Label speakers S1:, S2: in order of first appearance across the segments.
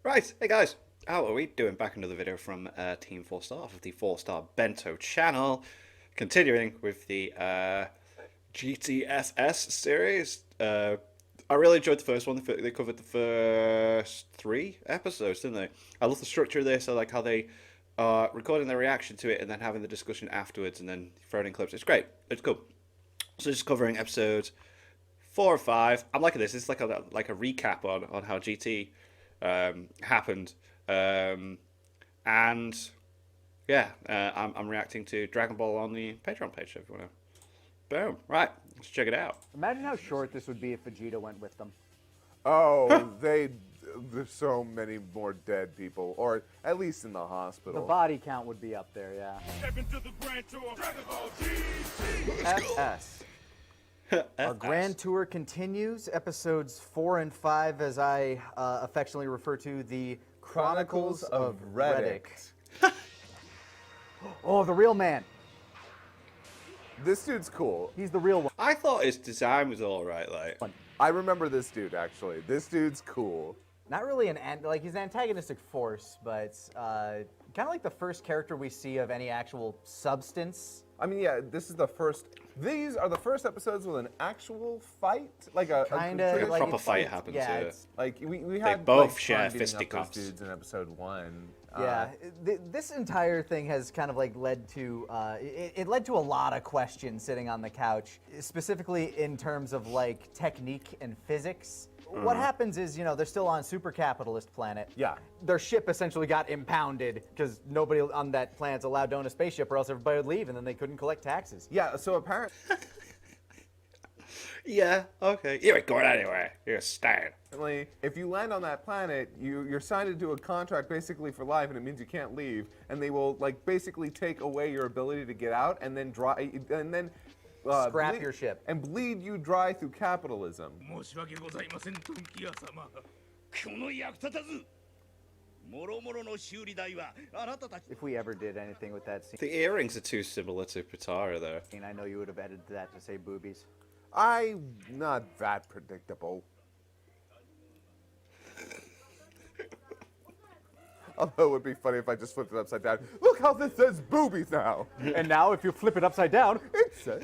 S1: Right, hey guys, how are we doing? Back another video from Team 4 Star of the 4 Star Bento channel. Continuing with the GTFS series. I really enjoyed the first one. They covered the first 3 episodes, didn't they? I love the structure of this. I like how they are recording their reaction to it and then having the discussion afterwards and then throwing in clips. It's great. It's cool. So just covering episodes 4 or 5. I'm liking this. It's like a recap on how GT happened, and yeah, I'm reacting to Dragon Ball on the Patreon page. If you want to, boom, right, let's check it out.
S2: Imagine how short this would be if Vegeta went with them.
S3: Oh, there's so many more dead people, or at least in the hospital.
S2: The body count would be up there, yeah.
S4: Step into the Grand Tour of Dragon Ball GT.
S2: FS. Our grand tour continues, episodes 4 and 5, as I affectionately refer to the Chronicles of Rict. Oh, the real man.
S3: This dude's cool.
S2: He's the real one.
S1: I thought his design was all right. Like,
S3: I remember this dude actually. This dude's cool.
S2: Not really he's an antagonistic force, but kind of like the first character we see of any actual substance.
S3: I mean, yeah, this is the first. These are the first episodes with an actual fight, like a
S1: proper fight happens.
S2: Yeah,
S3: like we had
S1: both
S3: like,
S1: share
S3: beating up those
S1: fisticuffs.
S3: dudes in episode 1.
S2: Yeah, this entire thing has kind of like led to it led to a lot of questions sitting on the couch, specifically in terms of like technique and physics. What happens is, they're still on super capitalist planet.
S3: Yeah.
S2: Their ship essentially got impounded because nobody on that planet's allowed to own a spaceship, or else everybody would leave, and then they couldn't collect taxes.
S3: Yeah. So apparently.
S1: Yeah. Okay. You ain't going anywhere. You're staying.
S3: If you land on that planet, you're signed into a contract basically for life, and it means you can't leave. And they will like basically take away your ability to get out, and then
S2: scrap your ship
S3: and bleed you dry through capitalism.
S2: If we ever did anything with that scene.
S1: The earrings are too similar to Potara, though.
S2: I know you would have edited that to say boobies.
S3: I'm not that predictable. Although it would be funny if I just flipped it upside down. Look how this says boobies now.
S2: And now if you flip it upside down,
S3: It says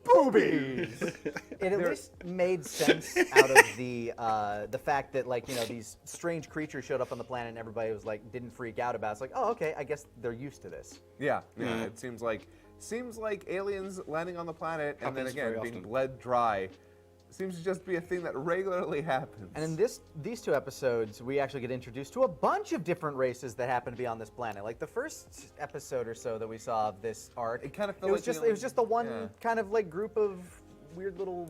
S3: boobies.
S2: it at least made sense out of the fact that these strange creatures showed up on the planet and everybody was like didn't freak out about it. It's like, oh, okay, I guess they're used to this.
S3: Yeah. It seems like aliens landing on the planet and then
S1: Happens
S3: again
S1: very
S3: being
S1: often.
S3: bled dry seems to just be a thing that regularly happens.
S2: And in these 2 episodes, we actually get introduced to a bunch of different races that happen to be on this planet. Like the first episode or so that we saw of this arc,
S3: It kind of felt
S2: it was
S3: like
S2: just it was just the one
S3: yeah.
S2: kind of like group of weird little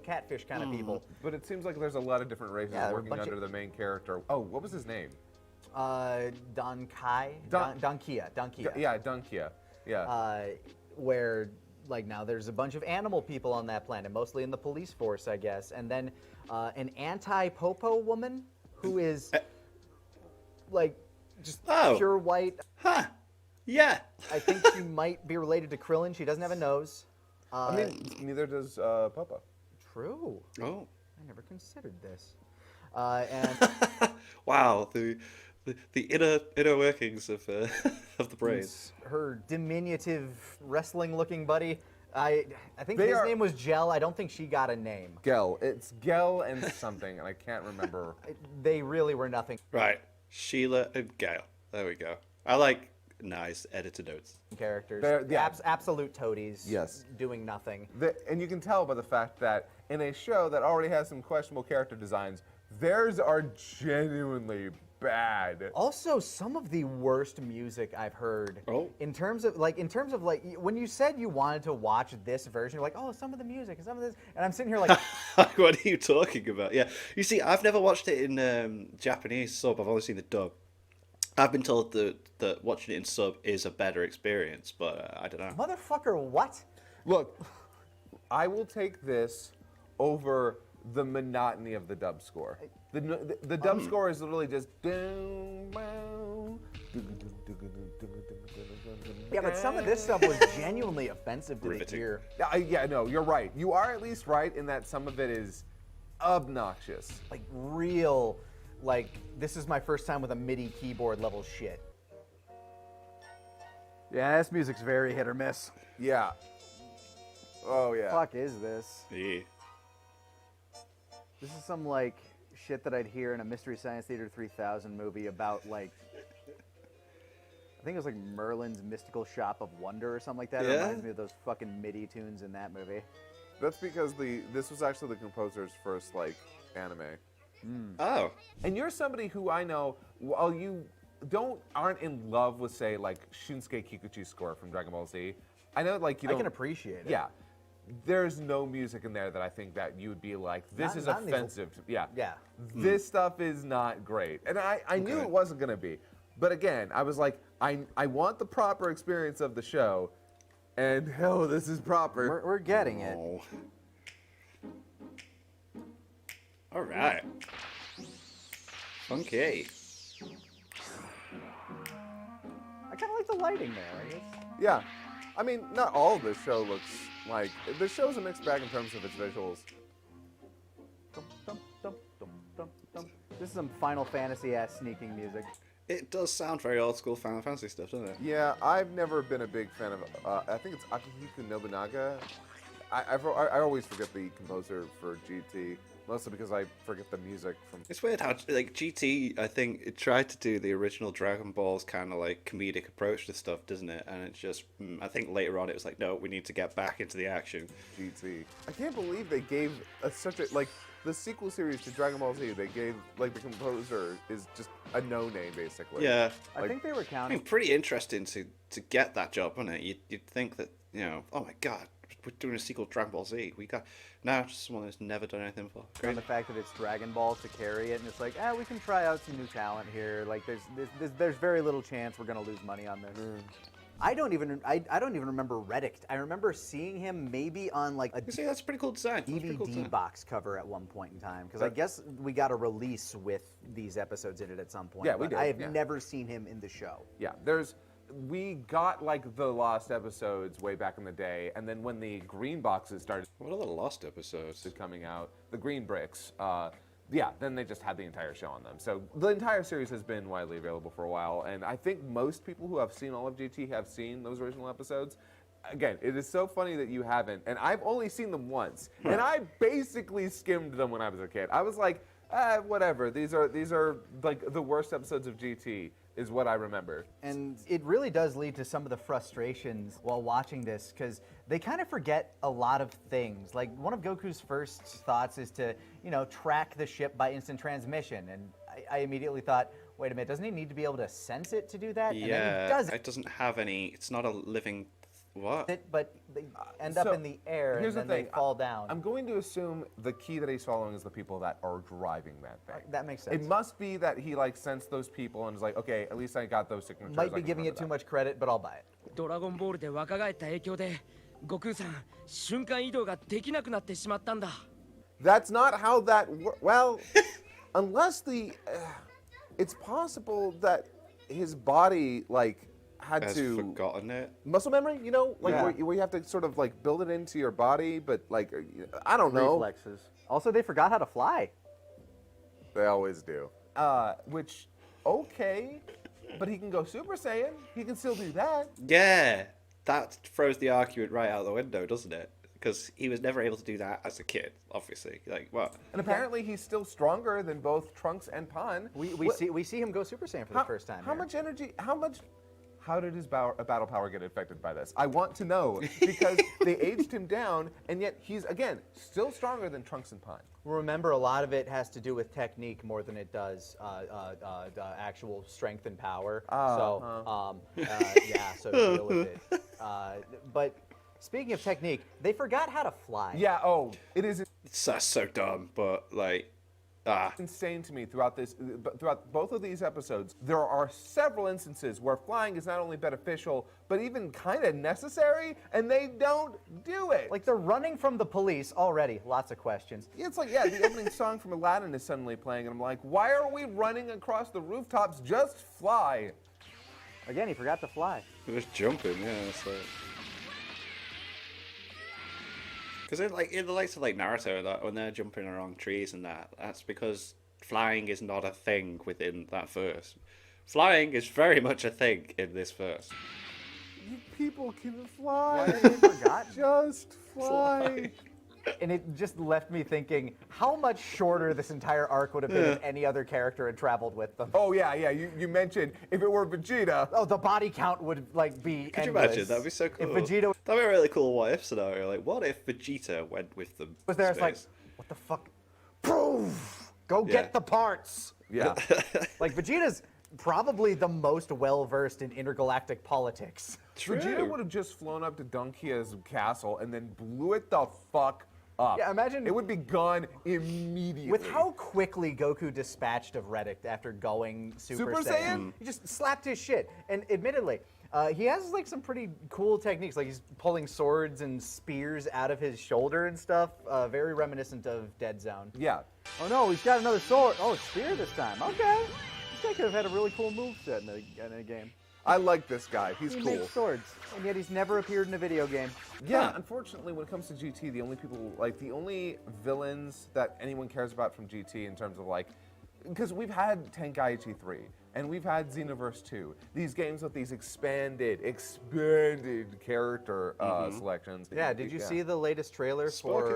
S2: catfish kind of people.
S3: But it seems like there's a lot of different races
S2: Yeah, there were a
S3: working
S2: bunch
S3: under
S2: of-
S3: the main character. Oh, what was his name?
S2: Donkia.
S3: Yeah, Dunkia. Yeah.
S2: Where now there's a bunch of animal people on that planet, mostly in the police force, I guess, and then an anti-popo woman who is just pure white.
S1: Huh. Yeah.
S2: I think she might be related to Krillin. She doesn't have a nose.
S3: I mean, neither does Papa.
S2: True.
S1: Oh.
S2: I never considered this. And
S1: Wow. The inner workings of of the brains.
S2: her diminutive wrestling-looking buddy. I think
S3: They
S2: his
S3: are-
S2: name was Gel. I don't think she got a name.
S3: Gel. It's Gel and something, and I can't remember.
S2: They really were nothing.
S1: Right. Sheila and Gail. There we go. I like nice edited notes.
S2: Characters.
S3: Yeah.
S2: Absolute toadies.
S3: Yes.
S2: Doing nothing.
S3: And you can tell by the fact that in a show that already has some questionable character designs, theirs are genuinely bad.
S2: Also, some of the worst music I've heard.
S1: Oh.
S2: In terms of when you said you wanted to watch this version, you're like, oh, some of the music and some of this, and I'm sitting here like,
S1: What are you talking about? Yeah. You see, I've never watched it in Japanese sub. I've only seen the dub. I've been told that watching it in sub is a better experience, but I don't know.
S2: motherfucker, what?
S3: Look, I will take this over the monotony of the dub score. The dub score is literally just.
S2: Yeah, but some of this stuff was genuinely offensive to the
S1: Riveting.
S2: ear.
S3: Yeah, no, you're right. You are at least right in that some of it is obnoxious.
S2: Like real like this is my first time with a MIDI keyboard level shit. Yeah, this music's very hit or miss.
S3: Yeah. Oh yeah.
S2: Fuck is this?
S1: Yeah.
S2: This is some like shit that I'd hear in a Mystery Science Theater 3000 movie about like I think it was like Merlin's Mystical Shop of Wonder or something like that. It
S1: Yeah.
S2: reminds me of those fucking MIDI tunes in that movie.
S3: That's because this was actually the composer's first like anime.
S1: Oh.
S3: And you're somebody who I know, while you aren't in love with, say, like Shunsuke Kikuchi's score from Dragon Ball Z, I know, like, you
S2: I
S3: don't...
S2: can appreciate it.
S3: Yeah. There's no music in there that I think that you would be like, this is
S2: not in these-
S3: offensive. Yeah.
S2: Yeah.
S3: This stuff is not great. And I knew it wasn't going to be. But again, I was like, I want the proper experience of the show. And hell, this is proper.
S2: We're getting it.
S1: Oh. All right. Funky.
S2: I kind of like the lighting there, I guess.
S3: Yeah. I mean, not all of this show looks like... The show's a mixed bag in terms of its visuals.
S2: Dum, dum, dum, dum, dum, dum. This is some Final Fantasy-ass sneaking music.
S1: It does sound very old school Final Fantasy stuff, doesn't it?
S3: Yeah, I've never been a big fan of... I think it's Akihiko Nobunaga. I always forget the composer for GT, mostly because I forget the music from...
S1: It's weird how, like, GT, I think, it tried to do the original Dragon Ball's kind of, like, comedic approach to stuff, doesn't it? And it's just, I think later on it was like, no, we need to get back into the action.
S3: GT. I can't believe they gave such a... Like, the sequel series to Dragon Ball Z, they gave, like, the composer is just a no-name, basically.
S1: Yeah.
S2: I think they were
S1: I
S2: counting.
S1: mean, pretty interesting to get that job, wasn't it? You'd think that, you know, oh my god, we're doing a sequel to Dragon Ball Z. We got now just someone who's never done anything before.
S2: On
S1: Great.
S2: the fact that it's Dragon Ball to carry it, and it's like, we can try out some new talent here. Like, there's very little chance we're gonna lose money on this. I don't even remember Rict. I remember seeing him maybe on like a
S1: You see, that's a pretty cool design. That's a pretty cool
S2: DVD
S1: design.
S2: box cover at one point in time, because I guess we got a release with these episodes in it at some point.
S3: Yeah, we
S2: but
S3: did,
S2: I have
S3: yeah.
S2: never seen him in the show.
S3: Yeah, we got, like, the lost episodes way back in the day, and then when the green boxes started
S1: What are the lost episodes?
S3: coming out, the green bricks, yeah, then they just had the entire show on them. So the entire series has been widely available for a while, and I think most people who have seen all of GT have seen those original episodes. Again, it is so funny that you haven't, and I've only seen them once, and I basically skimmed them when I was a kid. I was like, whatever, these are like the worst episodes of GT is what I remember.
S2: And it really does lead to some of the frustrations while watching this, because they kind of forget a lot of things. Like, one of Goku's first thoughts is to, track the ship by instant transmission. And I immediately thought, wait a minute, doesn't he need to be able to sense it to do that? And then he
S1: Yeah,
S2: does
S1: it doesn't have any. It's not a living. What?
S2: but they end up
S3: So,
S2: in the air
S3: here's
S2: and
S3: the
S2: then
S3: thing.
S2: they fall down.
S3: I'm going to assume the key that he's following is the people that are driving that thing.
S2: That makes sense.
S3: It must be that he sensed those people and is like, okay, at least I got those signatures.
S2: Might
S3: I
S2: be
S3: can
S2: giving it
S3: remember
S2: too
S3: that.
S2: much credit, but I'll buy it.
S5: ドラゴンボールで若返った影響で悟空さん瞬間移動ができなくなってしまったんだ
S3: That's not how that well, unless it's possible that his body had
S1: Has
S3: to
S1: forgotten it.
S3: muscle memory,
S2: Yeah.
S3: where you have to sort of build it into your body, but I don't know.
S2: Reflexes. Also, they forgot how to fly.
S3: They always do. Which okay, but he can go Super Saiyan. He can still do that.
S1: Yeah, that throws the argument right out the window, doesn't it? Because he was never able to do that as a kid, obviously. Like, what?
S3: And apparently he's still stronger than both Trunks and Pan.
S2: We see him go Super Saiyan for the first time.
S3: How
S2: here.
S3: much energy? How did his battle power get affected by this? I want to know because they aged him down, and yet he's again still stronger than Trunks and Pan.
S2: Remember, a lot of it has to do with technique more than it does actual strength and power. So deal with it. But speaking of technique, they forgot how to fly.
S3: Yeah. Oh, it is
S1: That's so dumb, but
S3: insane to me throughout both of these episodes. There are several instances where flying is not only beneficial but even kind of necessary, and they don't do it.
S2: Like, they're running from the police already. Lots of questions.
S3: It's the opening song from Aladdin is suddenly playing, and I'm like, why are we running across the rooftops? Just fly.
S2: Again, he forgot to fly.
S1: it was jumping, yeah. So. Because in the likes of Naruto, that when they're jumping around trees and that's because flying is not a thing within that verse. Flying is very much a thing in this verse.
S3: You people can fly.
S2: Why have you forgotten?
S3: Just fly.
S2: And it just left me thinking how much shorter this entire arc would have been if any other character had traveled with them.
S3: Oh yeah. You mentioned if it were Vegeta.
S2: Oh, the body count would like be
S1: Could you
S2: endless.
S1: imagine? That'd be so cool.
S2: If Vegeta
S1: That'd be a really cool what if scenario. Like, what if Vegeta went with them?
S2: was there, it's like,
S1: space?
S2: what the fuck? Proof! Go
S1: Yeah.
S2: get the parts.
S3: Yeah.
S2: Like Vegeta's probably the most well-versed in intergalactic politics.
S3: Vegeta would have just flown up to Dunkia's castle and then blew it the fuck up.
S2: Yeah, imagine-
S3: it would be gone immediately.
S2: With how quickly Goku dispatched of Rict after going Super Saiyan, he just slapped his shit. And admittedly, he has like some pretty cool techniques. Like he's pulling swords and spears out of his shoulder and stuff. Very reminiscent of Dead Zone.
S3: Yeah.
S2: Oh no, he's got another sword. Oh, it's spear this time. Okay. This guy could have had a really cool moveset in a game.
S3: I like this guy. He's
S2: He
S3: cool.
S2: makes swords, and yet he's never appeared in a video game.
S3: Yeah, unfortunately, when it comes to GT, the only villains that anyone cares about from GT in terms of like, because we've had Tenkaichi 3 and we've had Xenoverse 2, these games with these expanded character selections.
S2: Yeah, did you see the latest trailer for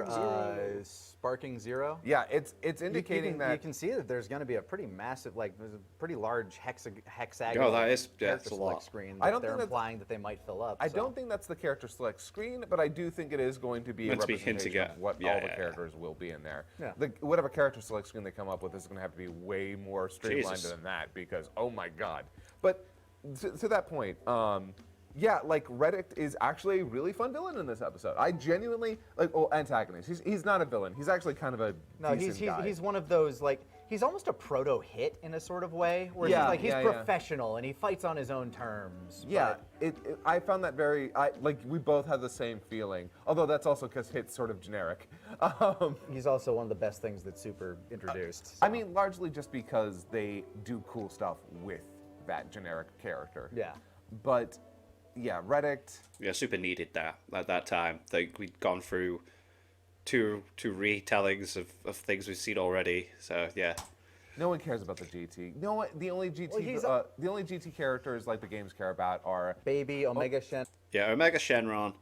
S1: Sparking Zero.
S2: Sparking Zero?
S3: Yeah, it's indicating
S2: you
S3: that.
S2: can see that there's going to be a pretty massive, like, there's a pretty large hexagon.
S1: Oh, that is- yeah,
S2: character
S1: it's a
S2: select
S1: lot.
S2: screen.
S3: I
S2: That
S3: don't
S2: they're
S3: think that's-
S2: implying that they might fill up.
S3: I
S2: so.
S3: don't think that's the character select screen, but I do think it is going to be a
S1: Meant to be hinting
S3: representation
S1: at-
S3: of what
S1: yeah,
S3: all the
S1: yeah, yeah.
S3: characters will be in there.
S2: Yeah.
S3: Whatever character select screen they come up with is going to have to be way more streamlined
S1: Jesus.
S3: than that because, oh my god. But to that point, yeah, like Rict is actually a really fun villain in this episode. I genuinely antagonist. He's not a villain. He's actually kind of a
S2: No,
S3: decent guy.
S2: he's one of those, like, he's almost a proto-hit in a sort of way, where
S3: Yeah,
S2: he's
S3: yeah.
S2: professional and he fights on his own terms.
S3: Yeah,
S2: but-
S3: I found that we both had the same feeling. Although that's also because Hit's sort of generic.
S2: He's also one of the best things that Super introduced.
S3: I mean, largely just because they do cool stuff with that generic character.
S2: Yeah.
S3: But yeah, Rict.
S1: Yeah, Super needed that at that time. Like we'd gone through two retellings of things we've seen already. So yeah.
S3: No one cares about the GT. No, the only GT
S2: he's
S3: the only GT characters like the games care about are
S2: Baby, Omega Shen.
S1: Yeah, Omega Shenron,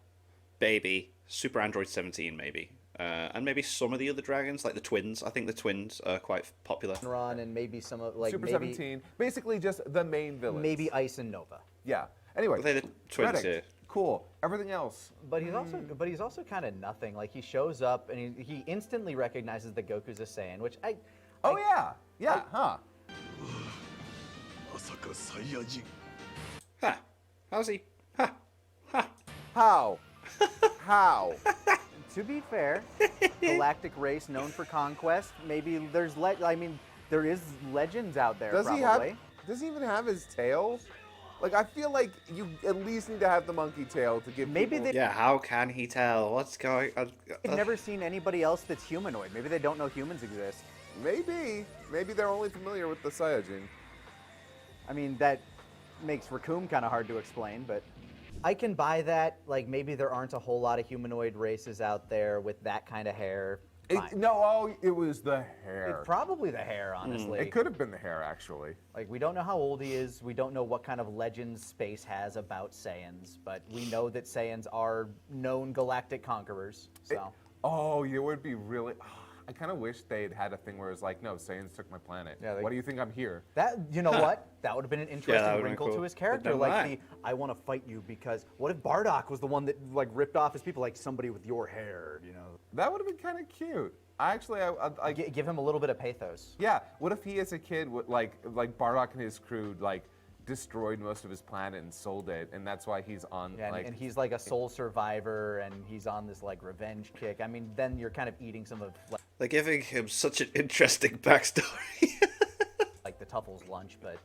S1: Baby, Super Android 17 maybe. And maybe some of the other dragons, like the twins. I think the twins are quite popular.
S2: Ron and maybe some of like
S3: Super
S2: maybe
S3: 17. Basically, just the main villains.
S2: maybe Ice and Nova.
S3: Yeah. Anyway,
S1: Are they the twins
S3: Rict,
S1: here?
S3: cool. Everything else.
S2: But he's also kind of nothing. Like he shows up and he instantly recognizes that Goku's a Saiyan, which
S3: Oh yeah, huh?
S1: Ha! How's he? Ha! Ha!
S3: How? How?
S2: To be fair, galactic race known for conquest. Maybe there's there is legends out there.
S3: Does
S2: probably.
S3: Does he even have his tail? Like I feel like you at least need to have the monkey tail to give.
S2: Maybe
S3: people...
S2: they-
S1: Yeah, how can he tell what's going on?
S2: They've never seen anybody else that's humanoid. Maybe they don't know humans exist.
S3: Maybe they're only familiar with the Saiyajin.
S2: I mean, that makes Raccoon kind of hard to explain, but I can buy that. Like, maybe there aren't a whole lot of humanoid races out there with that kind of hair. Fine.
S3: It was the hair.
S2: It's probably the hair, honestly.
S3: It could have been the hair, actually.
S2: Like, we don't know how old he is. We don't know what kind of legends space has about Saiyans, but we know that Saiyans are known galactic conquerors. So,
S3: It would be really. I kind of wish they'd had a thing where it's like, no, Saiyans took my planet.
S2: Yeah,
S3: Why do you think I'm here?
S2: you know what? That would have been an interesting
S1: would've been
S2: wrinkle
S1: cool.
S2: to his character.
S1: But
S2: Like
S1: never
S2: the, I want to fight you because what if Bardock was the one that like ripped off his people, like somebody with your hair, you know?
S3: That would have been kind of cute. I
S2: Give him a little bit of pathos.
S3: yeah. What if he, as a kid, like Bardock and his crew, like destroyed most of his planet and sold it, and that's why he's on.
S2: Yeah, and he's like a soul survivor, and he's on this like revenge kick. I mean, then you're kind of eating some of
S1: They're giving him such an interesting backstory.
S2: like the Tuffles lunch, but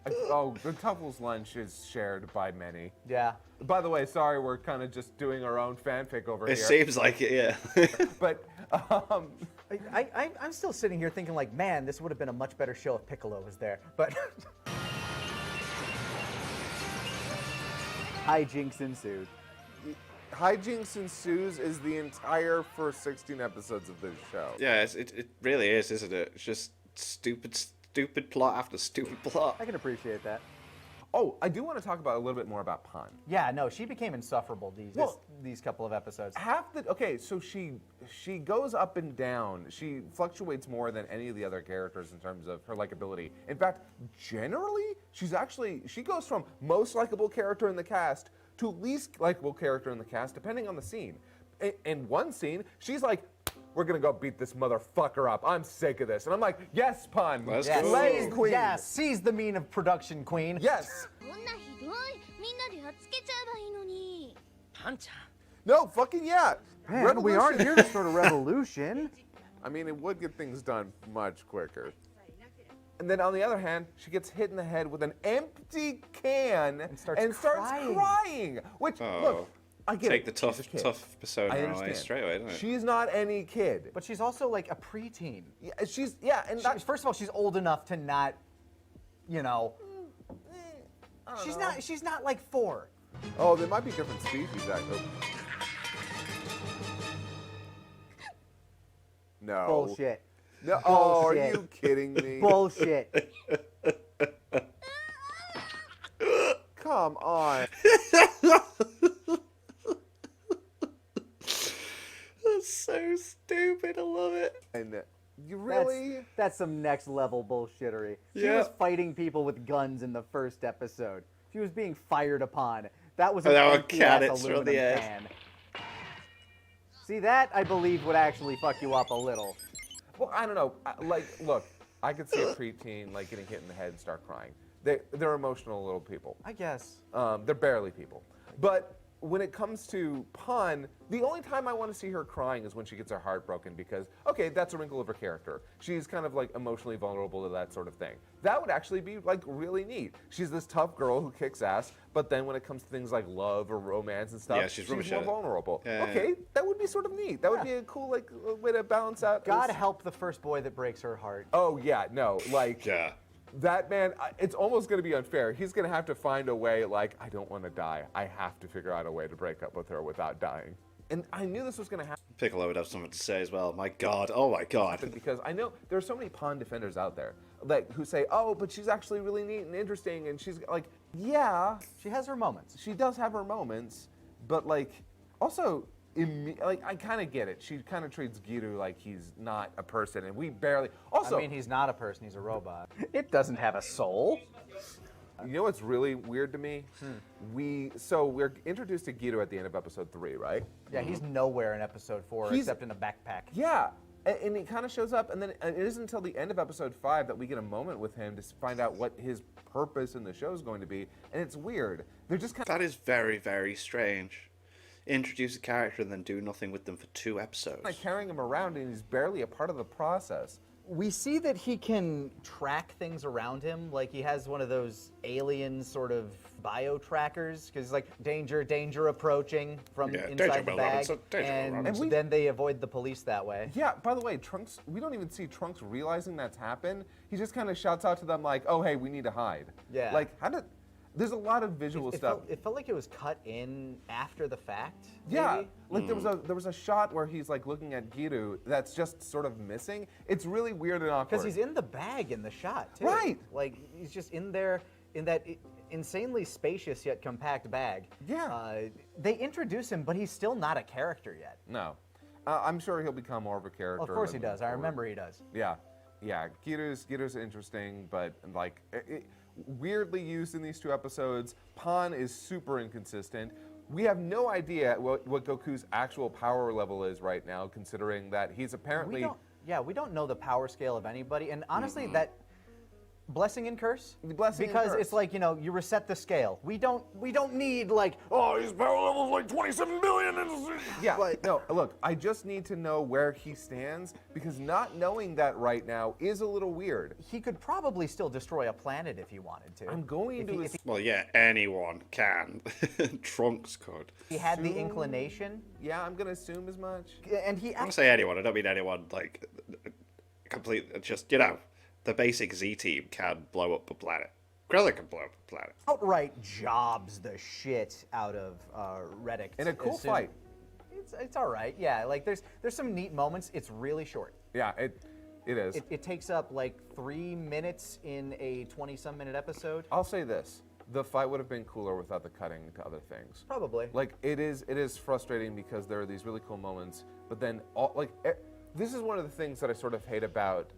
S3: the Tuffles lunch is shared by many.
S2: yeah.
S3: By the way, sorry, we're kind of just doing our own fanfic over
S1: It
S3: here.
S1: seems like it, yeah.
S3: But
S2: I'm still sitting here thinking like, man, this would have been a much better show if Piccolo was there. But hijinks ensued.
S3: hijinks ensues is the entire first 16 episodes of this show.
S1: Yeah, it really is, isn't it? It's just stupid plot after stupid plot.
S2: I can appreciate that.
S3: Oh, I do want to talk about a little bit more about Pan.
S2: Yeah, no, she became insufferable these couple of episodes.
S3: So she goes up and down. She fluctuates more than any of the other characters in terms of her likability. In fact, generally, she goes from most likable character in the cast to least likable character in the cast, depending on the scene. In one scene, she's like, we're gonna go beat this motherfucker up. I'm sick of this. And I'm like, yes, Pan.
S1: Let's
S2: Yes,
S1: go.
S3: Slay queen.
S2: yes, seize the mean of production, queen.
S3: Yes.
S6: こんなひどいみんなでやっつけちゃえばいいのに
S5: パンちゃん
S3: No, fucking yeah.
S2: Man, we aren't here to start a revolution.
S3: I mean, it would get things done much quicker. And then on the other hand, she gets hit in the head with an empty can
S2: And starts
S3: crying. Which,
S1: Oh.
S3: look, I get
S1: Take
S3: it.
S1: the tough
S3: She's a kid.
S1: persona
S3: I
S1: away
S3: understand.
S1: straight away, isn't it?
S3: She's not any kid.
S2: But she's also like a preteen.
S3: Yeah, and that,
S2: First of all, she's old enough to not, you know.
S3: I don't
S2: She's
S3: know.
S2: not. She's not like 4.
S3: Oh, there might be different species. No.
S2: Bullshit.
S3: No. Oh, are
S2: Bullshit.
S3: you kidding me?
S2: Bullshit.
S3: Come on.
S1: That's so stupid. I love it.
S3: And you really?
S2: That's some next level bullshittery. She
S1: Yeah.
S2: was fighting people with guns in the first episode. She was being fired upon. That was an
S1: And there were
S2: empty-ass
S1: cannons from
S2: aluminum
S1: the edge.
S2: can. See, that I believe would actually fuck you up a little.
S3: Well, I don't know. Look, I could see a preteen like getting hit in the head and start crying. They're emotional little people.
S2: I guess.
S3: They're barely people. But when it comes to Pan, the only time I want to see her crying is when she gets her heart broken because, okay, that's a wrinkle of her character. She's kind of like emotionally vulnerable to that sort of thing. That would actually be like really neat. She's this tough girl who kicks ass, but then when it comes to things like love or romance and stuff,
S1: Yeah, she's rubbish
S3: more
S1: at it.
S3: vulnerable.
S1: Yeah, yeah,
S3: Okay,
S1: yeah.
S3: that would be sort of neat. That would be a cool like way to balance out.
S2: God
S3: this-
S2: help the first boy that breaks her heart.
S3: Oh yeah, no, like
S1: Yeah.
S3: that man. It's almost going to be unfair. He's going to have to find a way. Like, I don't want to die. I have to figure out a way to break up with her without dying. And I knew this was going to happen
S1: Piccolo would have something to say as well. My God. Oh my God.
S3: because I know there are so many Pawn defenders out there, like who say, "Oh, but she's actually really neat and interesting," and she's like, "Yeah,
S2: She has her moments.
S3: she does have her moments, but like, also." Like I kind of get it. She kind of treats Giru like he's not a person, and we barely. Also,
S2: I mean, he's not a person, he's a robot. It doesn't have a soul.
S3: you know what's really weird to me? We're introduced to Giru at the end of episode 3, right?
S2: Yeah, he's nowhere in episode 4
S3: He's-
S2: except in a backpack.
S3: Yeah, and he kind of shows up, and then it isn't until the end of episode 5 that we get a moment with him to find out what his purpose in the show is going to be, and it's weird. They're just kind of
S1: That is very, very strange. Introduce a character and then do nothing with them for 2 episodes.
S3: like carrying him around, and he's barely a part of the process.
S2: We see that he can track things around him, like he has one of those alien sort of bio trackers, because he's like, danger, danger approaching from
S1: Yeah,
S2: inside
S1: danger,
S2: the
S1: Will
S2: bag,
S1: Robinson, danger, Will
S2: and
S1: Robinson.
S2: then they avoid the police that way.
S3: Yeah, by the way, Trunks, we don't even see Trunks realizing that's happened. He just kind of shouts out to them like, "Oh, hey, we need to hide."
S2: Yeah.
S3: Like, there's a lot of visual
S2: It
S3: stuff.
S2: felt like it was cut in after the fact.
S3: Yeah,
S2: maybe?
S3: like there was a shot where he's like looking at Giru that's just sort of missing. It's really weird and awkward.
S2: Because he's in the bag in the shot, too.
S3: Right.
S2: Like, he's just in there, in that insanely spacious yet compact bag.
S3: Yeah.
S2: They introduce him, but he's still not a character yet.
S3: No, I'm sure he'll become more of a character.
S2: Well, of course he
S3: moving
S2: does. I
S3: forward.
S2: remember he does.
S3: Yeah, Giru's interesting, but like weirdly used in these 2 episodes. Pan is super inconsistent. We have no idea what Goku's actual power level is right now, considering that he's apparently.
S2: We don't know the power scale of anybody, and honestly, that blessing and curse.
S3: Blessing and
S2: because
S3: curse.
S2: it's like, you know, you reset the scale. We don't need like,
S4: Oh, his power level's like 27 billion.
S3: Yeah, no, look, I just need to know where he stands because not knowing that right now is a little weird.
S2: he could probably still destroy a planet if he wanted to.
S3: I'm going to.
S1: Well, yeah, anyone can. Trunks could.
S2: He had the inclination,
S3: Yeah, I'm gonna assume as much.
S2: and he
S1: When I say anyone, I don't mean anyone like complete. Just, you know, the basic Z team can blow up a planet. Krillin can blow up a planet.
S2: outright jobs the shit out of Rict.
S3: In a cool
S2: as soon-
S3: fight.
S2: It's all right. Yeah, like there's some neat moments. It's really short.
S3: Yeah, It is.
S2: It takes up like 3 minutes in a 20-some minute episode.
S3: I'll say this: the fight would have been cooler without the cutting to other things.
S2: Probably.
S3: Like it is frustrating because there are these really cool moments, but then this is one of the things that I sort of hate about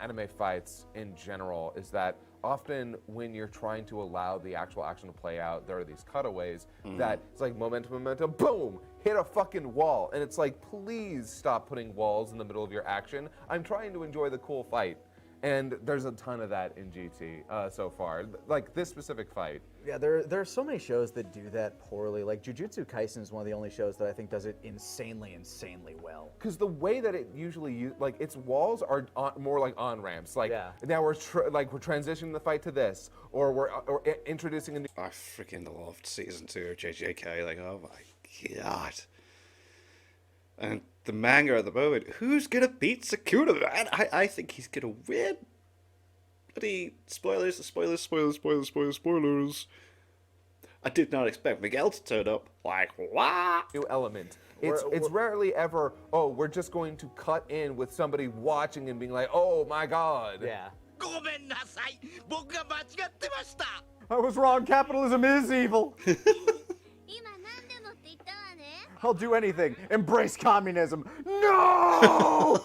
S3: anime fights in general is that often when you're trying to allow the actual action to play out, there are these cutaways that it's like momentum, boom, hit a fucking wall. And it's like, please stop putting walls in the middle of your action. I'm trying to enjoy the cool fight. And there's a ton of that in GT so far. Like this specific fight.
S2: Yeah, there are so many shows that do that poorly. Like Jujutsu Kaisen is one of the only shows that I think does it insanely well.
S3: Because the way that it usually like its walls are more like on ramps. Like now we're transitioning the fight to this, or we're introducing a new.
S1: I freaking loved season 2 of JJK. Like, oh my god. And the manga at the moment, who's gonna beat Sakura, man? I think he's gonna win. Bloody spoilers. I did not expect Miguel to turn up. Like, what?
S3: New element. It's rarely ever, oh, we're just going to cut in with somebody watching and being like, oh my god.
S2: Yeah.
S5: ごめんなさい僕が間違ってました
S2: I was wrong. Capitalism is evil.
S6: 今何でもって言ったわね
S2: I'll do anything. Embrace communism. No!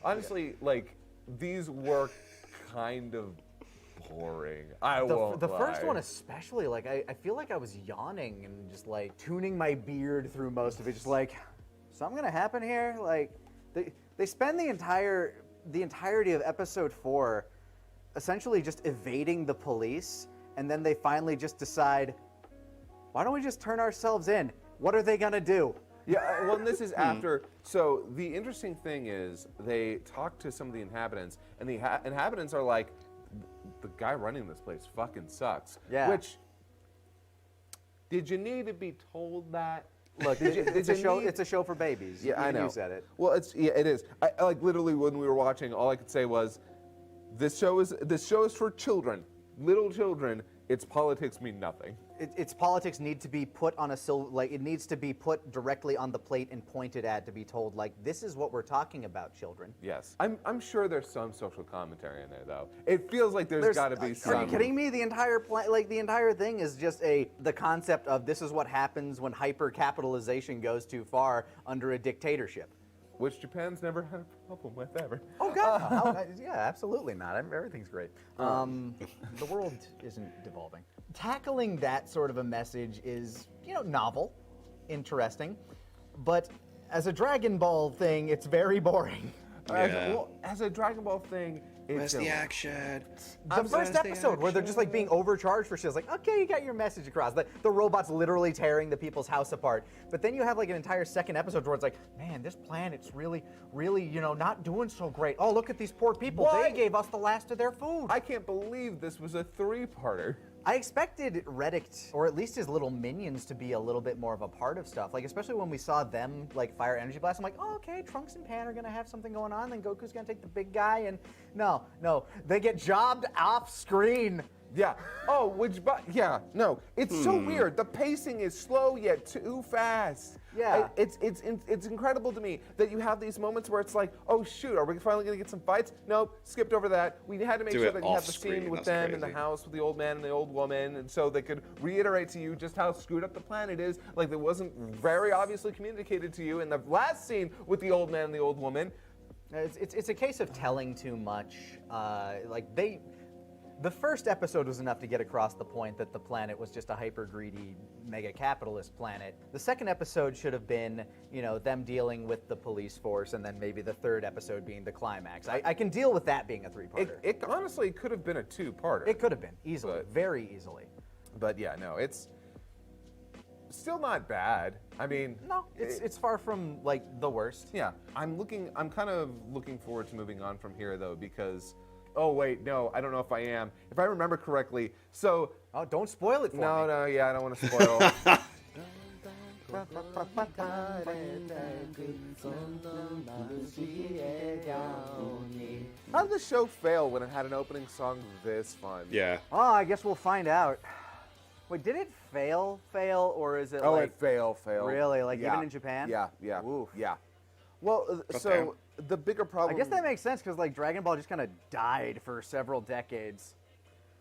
S3: Honestly, like, these were kind of boring. I won't
S2: The
S3: lie.
S2: first one especially, like, I feel like I was yawning and just, like, tuning my beard through most of it. Just like, something gonna happen here? Like, they spend the entirety of episode 4 essentially just evading the police, and then they finally just decide, why don't we just turn ourselves in? What are they gonna do?
S3: Yeah, well, and this is after. So the interesting thing is they talk to some of the inhabitants, and the inhabitants are like, the guy running this place fucking sucks.
S2: Yeah.
S3: Which, did you need to be told that?
S2: Look, it's a show for babies.
S3: Yeah, I know.
S2: You said it.
S3: Well, it is. I like literally when we were watching, all I could say was, this show is for children, little children. Its politics mean nothing.
S2: Its politics need to be put on a it needs to be put directly on the plate and pointed at to be told, like, this is what we're talking about, children.
S3: Yes, I'm sure there's some social commentary in there though. It feels like there's got to be some.
S2: Are you kidding me? The entire the entire thing is just the concept of this is what happens when hyper-capitalization goes too far under a dictatorship.
S3: Which Japan's never had a problem with ever.
S2: Oh God! Yeah, absolutely not. Everything's great. The world isn't devolving. Tackling that sort of a message is, novel, interesting, but as a Dragon Ball thing, it's very boring.
S3: As a Dragon Ball thing,
S1: Where's the action?
S2: The first episode where they're just like being overcharged for shit. It's like, okay, you got your message across. The robot's literally tearing the people's house apart. But then you have like an entire second episode where it's like, man, this planet's really, not doing so great. Oh, look at these poor people.
S3: What?
S2: They gave us the last of their food.
S3: I can't believe this was a 3-parter.
S2: I expected Rict, or at least his little minions, to be a little bit more of a part of stuff. Like, especially when we saw them, like, fire energy blast. I'm like, oh, okay, Trunks and Pan are going to have something going on. Then Goku's going to take the big guy. And no. They get jobbed off screen.
S3: Yeah. Oh, no. It's so weird. The pacing is slow yet too fast.
S2: Yeah.
S3: It's incredible to me that you have these moments where it's like, oh shoot, are we finally gonna get some fights? Nope, skipped over that. We had to make sure that you have the scene with them in the house with the old man and the old woman, and so they could reiterate to you just how screwed up the planet is. Like, it wasn't very obviously communicated to you in the last scene with the old man and the old woman.
S2: It's a case of telling too much. The first episode was enough to get across the point that the planet was just a hyper-greedy, mega-capitalist planet. The second episode should have been, them dealing with the police force, and then maybe the third episode being the climax. I can deal with that being a 3-parter.
S3: It honestly could have been a 2-parter.
S2: It could have been, easily, very easily.
S3: But yeah, no, it's still not bad. I mean,
S2: no, it's far from like the worst.
S3: Yeah, I'm kind of looking forward to moving on from here though, because oh wait, no, I don't know if I am. If I remember correctly, so
S2: oh, don't spoil it for me.
S3: No, yeah, I don't want to spoil. How did the show fail when it had an opening song this fun?
S1: Yeah.
S2: Oh, I guess we'll find out. Wait, did it fail, or is it
S3: it
S2: like...
S3: failed.
S2: Really? Like,
S3: yeah.
S2: even in Japan?
S3: Yeah.
S2: Oof.
S3: Yeah. Well, the bigger
S2: I
S3: problem.
S2: guess that makes sense because like Dragon Ball just kind of died for several decades.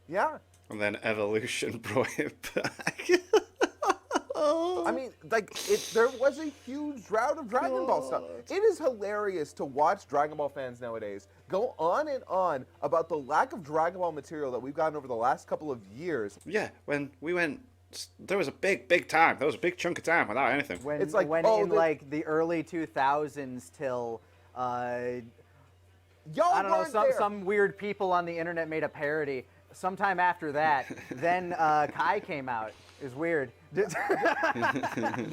S3: Yeah.
S1: And then Evolution brought it back.
S3: I mean, like, there was a huge drought of Dragon Ball stuff. It is hilarious to watch Dragon Ball fans nowadays go on and on about the lack of Dragon Ball material that we've gotten over the last couple of years.
S1: Yeah, when we went, there was a big time. There was a big chunk of time without anything.
S2: When,
S3: It's like,
S2: when
S3: oh,
S2: in like the early 2000s till
S3: Y'all
S2: I don't know,
S3: weren't there.
S2: some weird people on the internet made a parody. Sometime after that, then Kai came out. It was weird.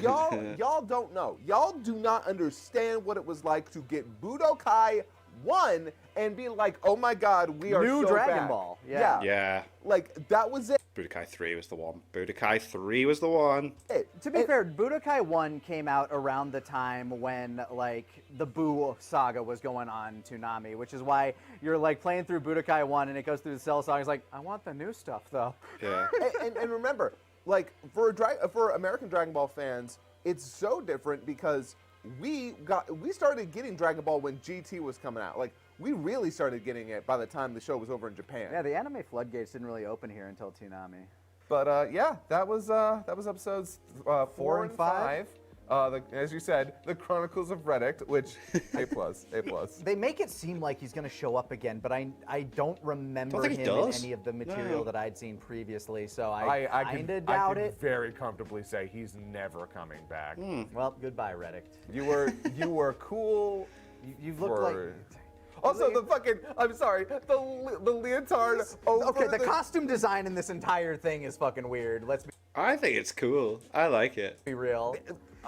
S3: Y'all don't know. Y'all do not understand what it was like to get Budokai 1 and be like, oh my god, we are
S2: New
S3: so
S2: Dragon
S3: back.
S2: Ball, yeah.
S1: Yeah,
S3: Like, that was it.
S1: Budokai 3 was the one. Budokai 3 was the one.
S2: To be fair, Budokai 1 came out around the time when, like, the Buu saga was going on Toonami, which is why you're, like, playing through Budokai 1 and it goes through the Cell saga. It's like, I want the new stuff, though.
S1: Yeah.
S3: And remember, like, for American Dragon Ball fans, it's so different because we started getting Dragon Ball when GT was coming out. Like, we really started getting it by the time the show was over in Japan.
S2: Yeah, the anime floodgates didn't really open here until Toonami.
S3: But yeah, that was episodes 4 and 5. As you said, the Chronicles of Rict, which A+, A+.
S2: They make it seem like he's going to show up again, but I don't remember
S1: think he
S2: him in
S1: does.
S2: any of the material
S1: No.
S2: that I'd seen previously, so I kind of
S3: I
S2: doubt
S3: could
S2: it.
S3: very comfortably say he's never coming back.
S2: Well, goodbye, Reddick.
S3: You were cool.
S2: You've looked like...
S3: for- Also, the fucking, I'm sorry, the leotard over
S2: Okay, the costume design in this entire thing is fucking weird. Let's
S1: I think it's cool. I like it.
S2: be real.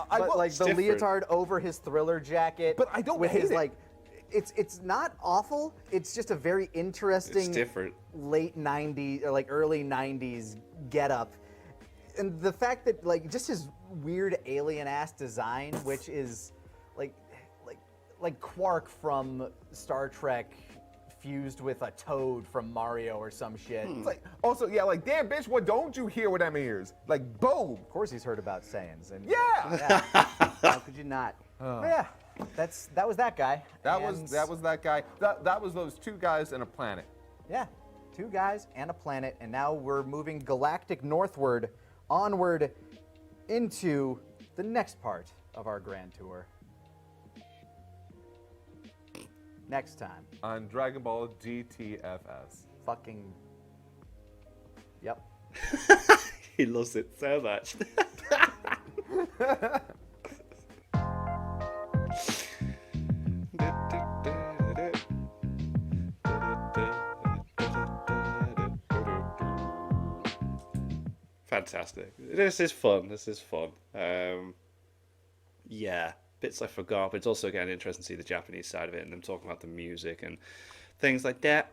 S3: I
S2: But
S3: will-
S2: like the
S1: different.
S2: leotard over his Thriller jacket.
S3: But I don't
S2: with
S3: hate
S2: his
S3: it.
S2: like, it's not awful. It's just a very interesting
S1: It's different.
S2: late '90s or like early '90s getup, and the fact that like just his weird alien ass design, which is like Quark from Star Trek fused with a toad from Mario or some shit.
S3: It's like, also, yeah, like, damn, bitch, what don't you hear with them ears? Like, boom.
S2: Of course, he's heard about Saiyans. And
S3: Yeah.
S2: how could you not? But yeah, that was that guy.
S3: That
S2: And
S3: was that guy. That was those two guys and a planet.
S2: Yeah, two guys and a planet, and now we're moving galactic northward, onward into the next part of our grand tour. Next time,
S3: On Dragon Ball GTFS.
S2: fucking. Yep.
S1: He loves it so much. Fantastic. This is fun. This is fun. Yeah, bits I forgot, but it's also again interesting to see the Japanese side of it and them talking about the music and things like that.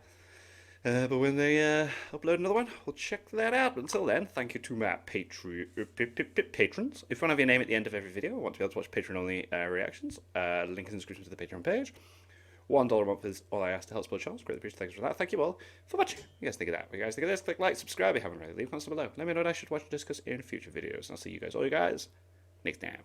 S1: But when they upload another one, we'll check that out. But until then, thank you to my patrons. If you want to have your name at the end of every video, I want to be able to watch Patreon-only reactions. Link in the description to the Patreon page. $1 a month is all I ask to help support channels. Greatly appreciate thanks for that. Thank you all for watching. You guys think of that? What you guys think of this? Click like, subscribe if you haven't already. Leave comments below. Let me know what I should watch and discuss in future videos. And I'll see you guys, all you guys, next time.